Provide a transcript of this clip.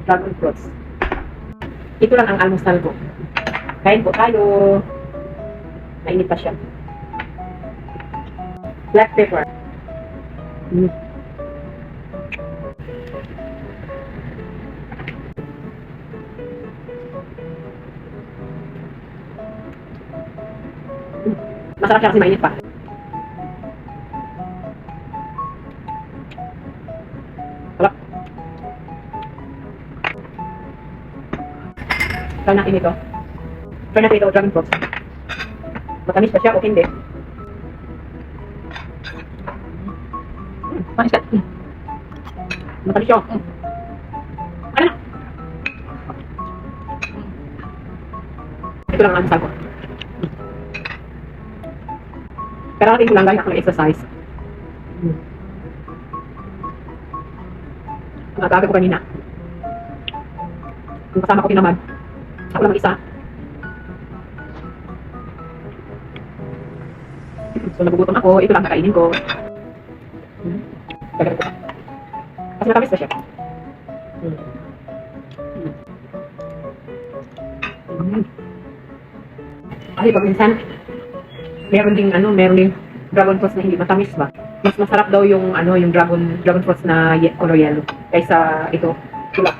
dragon fruits. Ito lang ang almusal ko. Kain po tayo. Mainit pa siya. Black pepper. Masarap siya kasi mainit pa. Sarap. Try natin ito. Try natin ito, dragon fruits. Matamis pa siya o hindi. Manis ka. Matamis siya. Ano na? Ito lang ang almusal ko. Pero natin ko lang gaya ako ng exercise. Nag-aga ko kanina. Kung kasama ko pinamad. Ako lang isa. So nagugutom ako, ito lang kakainin ko. Gagawin ko pa. Kasi matamis pa siya. Ay, pag minsan, meron ding dragon fruits na hindi matamis ba? Mas masarap daw yung yung dragon fruits na color yellow kaysa ito, tulak.